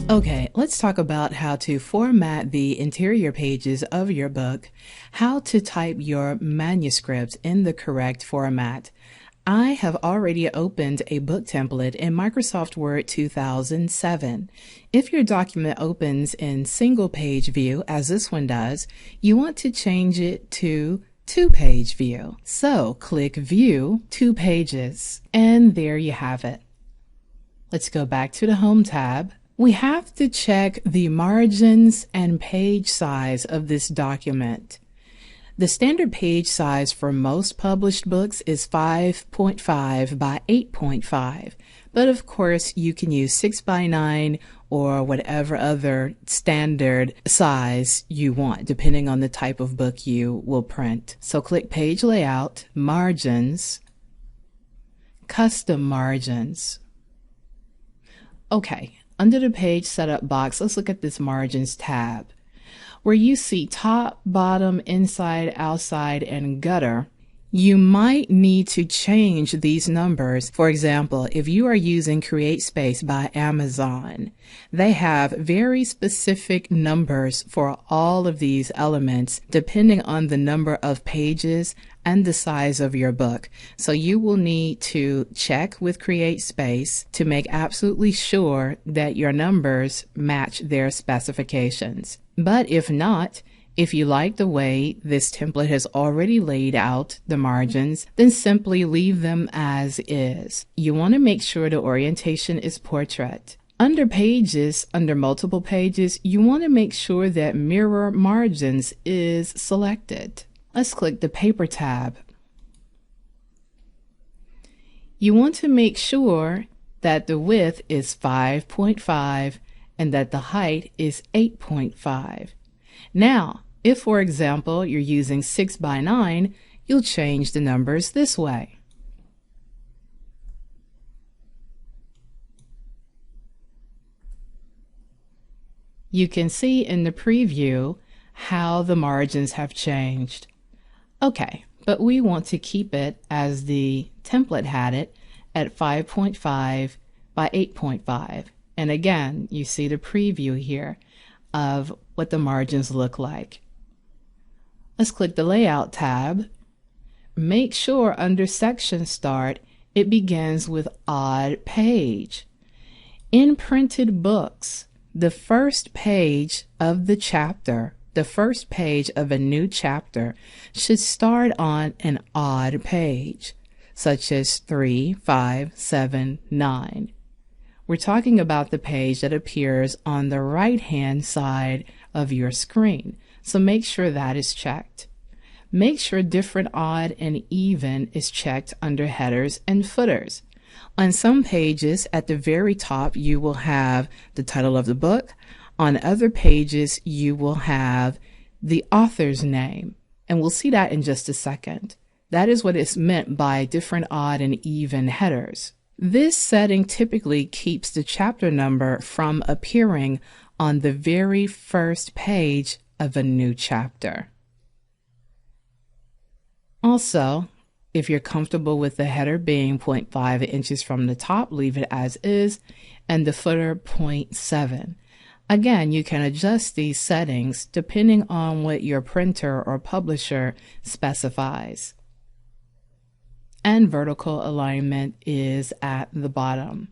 Okay, let's talk about how to format the interior pages of your book, how to type your manuscript in the correct format. I have already opened a book template in Microsoft Word 2007. If your document opens in single page view, as this one does, you want to change it to two-page view. So click View, Two Pages, and there you have it. Let's go back to the Home tab. We have to check the margins and page size of this document. The standard page size for most published books is 5.5 by 8.5, but of course you can use 6 by 9 or whatever other standard size you want, depending on the type of book you will print. So click Page Layout, Margins, Custom Margins. Okay. Under the page setup box, let's look at this margins tab. Where you see top, bottom, inside, outside, and gutter, you might need to change these numbers. For example, if you are using CreateSpace by Amazon, they have very specific numbers for all of these elements depending on the number of pages and the size of your book. So you will need to check with CreateSpace to make absolutely sure that your numbers match their specifications. But if not, if you like the way this template has already laid out the margins, then simply leave them as is. You want to make sure the orientation is portrait. Under Pages, under Multiple Pages, you want to make sure that Mirror Margins is selected. Let's click the Paper tab. You want to make sure that the width is 5.5 and that the height is 8.5. Now, if, for example, you're using 6 by 9, you'll change the numbers this way. You can see in the preview how the margins have changed. Okay, but we want to keep it as the template had it at 5.5 by 8.5. And again, you see the preview here of what the margins look like. Let's click the Layout tab. Make sure under Section Start, it begins with Odd Page. In printed books, the first page of the chapter, the first page of a new chapter, should start on an odd page, such as 3, 5, 7, 9. We're talking about the page that appears on the right-hand side of your screen, so make sure that is checked. Make sure Different, Odd, and Even is checked under Headers and Footers. On some pages, at the very top, you will have the title of the book. On other pages, you will have the author's name, and we'll see that in just a second. That is what is meant by Different, Odd, and Even headers. This setting typically keeps the chapter number from appearing on the very first page of a new chapter. Also, if you're comfortable with the header being 0.5 inches from the top, leave it as is, and the footer 0.7. Again, you can adjust these settings depending on what your printer or publisher specifies. And vertical alignment is at the bottom.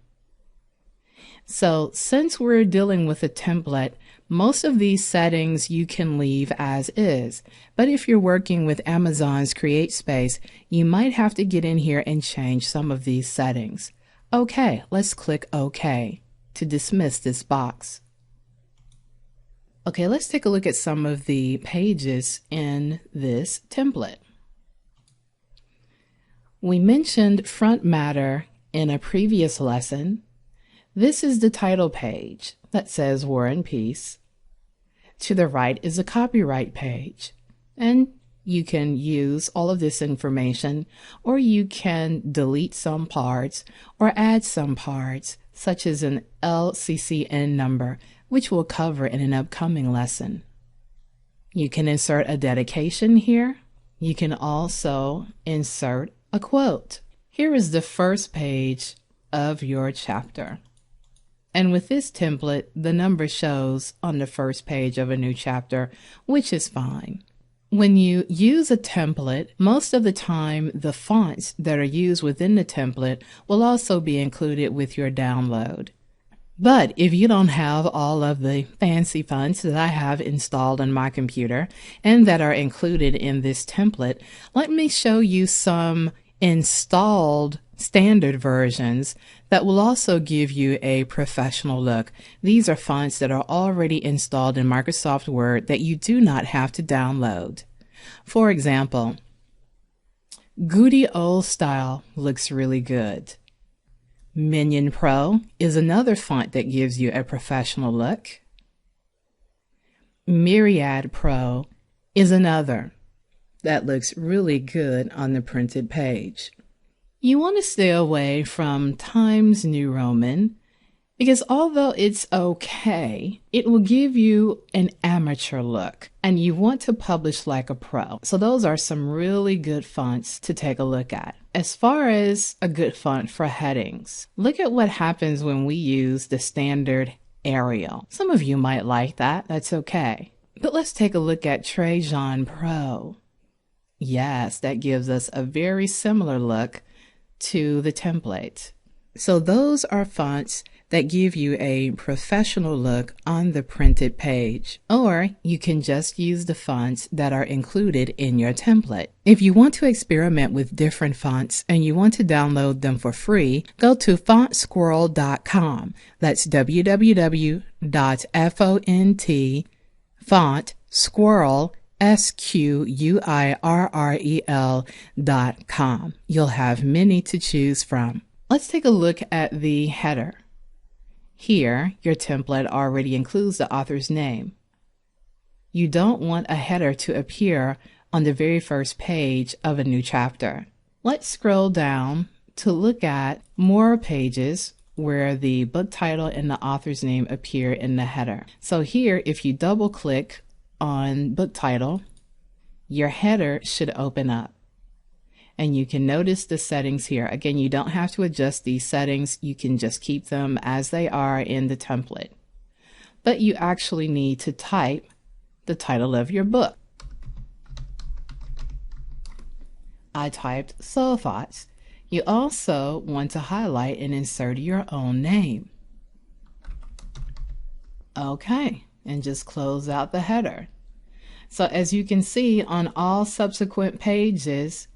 So since we're dealing with a template, most of these settings you can leave as is. But if you're working with Amazon's CreateSpace, you might have to get in here and change some of these settings. Okay, let's click OK to dismiss this box. Okay, let's take a look at some of the pages in this template. We mentioned front matter in a previous lesson. This is the title page that says War and Peace. To the right is a copyright page, and you can use all of this information, or you can delete some parts or add some parts, such as an LCCN number, which we'll cover in an upcoming lesson. You can insert a dedication here. You can also insert a quote. Here is the first page of your chapter. And with this template, the number shows on the first page of a new chapter, which is fine. When you use a template, most of the time the fonts that are used within the template will also be included with your download. But if you don't have all of the fancy fonts that I have installed on my computer and that are included in this template, let me show you some installed standard versions that will also give you a professional look. These are fonts that are already installed in Microsoft Word that you do not have to download. For example, Goody Old Style looks really good. Minion Pro is another font that gives you a professional look. Myriad Pro is another that looks really good on the printed page. You want to stay away from Times New Roman because although it's okay, it will give you an amateur look and you want to publish like a pro. So those are some really good fonts to take a look at. As far as a good font for headings, look at what happens when we use the standard Arial. Some of you might like that. That's okay. But let's take a look at Trajan Pro. Yes, that gives us a very similar look to the template. So those are fonts that give you a professional look on the printed page. Or you can just use the fonts that are included in your template. If you want to experiment with different fonts and you want to download them for free, go to fontsquirrel.com. That's www.fontsquirrel.com. You'll have many to choose from. Let's take a look at the header. Here, your template already includes the author's name. You don't want a header to appear on the very first page of a new chapter. Let's scroll down to look at more pages where the book title and the author's name appear in the header. So here, if you double click on book title, your header should open up. And you can notice the settings here. Again, you don't have to adjust these settings. You can just keep them as they are in the template. But you actually need to type the title of your book. I typed Soul Thoughts. You also want to highlight and insert your own name. Okay, and just close out the header. So as you can see on all subsequent pages,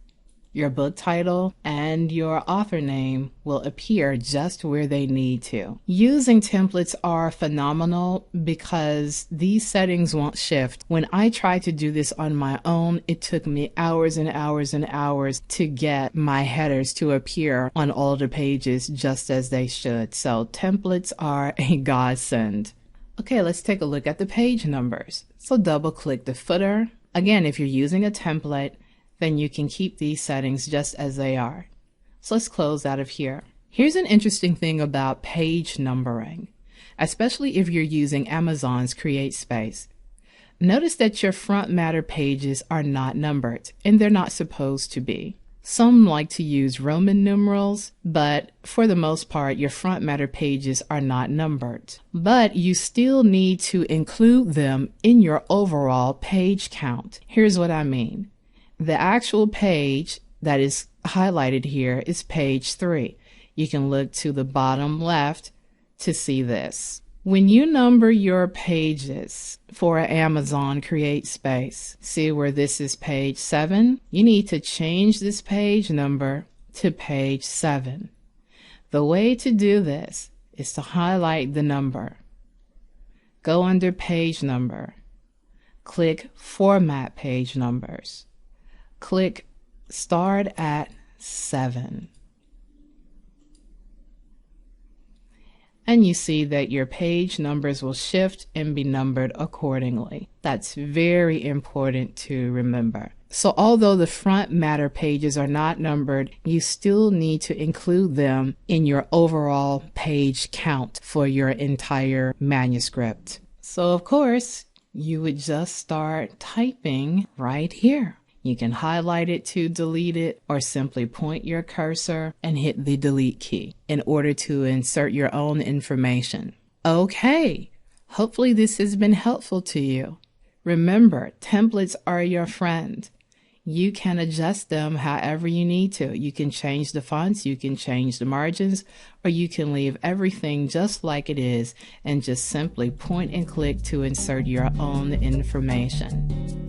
your book title and your author name will appear just where they need to. Using templates are phenomenal because these settings won't shift. When I tried to do this on my own, it took me hours and hours and hours to get my headers to appear on all the pages just as they should. So templates are a godsend. Okay, let's take a look at the page numbers. So double click the footer. Again, if you're using a template, then you can keep these settings just as they are. So let's close out of here. Here's an interesting thing about page numbering, especially if you're using Amazon's Create Space. Notice that your front matter pages are not numbered, and they're not supposed to be. Some like to use Roman numerals, but for the most part, your front matter pages are not numbered. But you still need to include them in your overall page count. Here's what I mean. The actual page that is highlighted here is page 3. You can look to the bottom left to see this. When you number your pages for Amazon Create Space, see where this is page 7? You need to change this page number to page 7. The way to do this is to highlight the number. Go under page number. Click Format Page Numbers. Click Start at 7. And you see that your page numbers will shift and be numbered accordingly. That's very important to remember. So although the front matter pages are not numbered, you still need to include them in your overall page count for your entire manuscript. So of course, you would just start typing right here. You can highlight it to delete it, or simply point your cursor and hit the delete key in order to insert your own information. Okay, hopefully this has been helpful to you. Remember, templates are your friend. You can adjust them however you need to. You can change the fonts, you can change the margins, or you can leave everything just like it is and just simply point and click to insert your own information.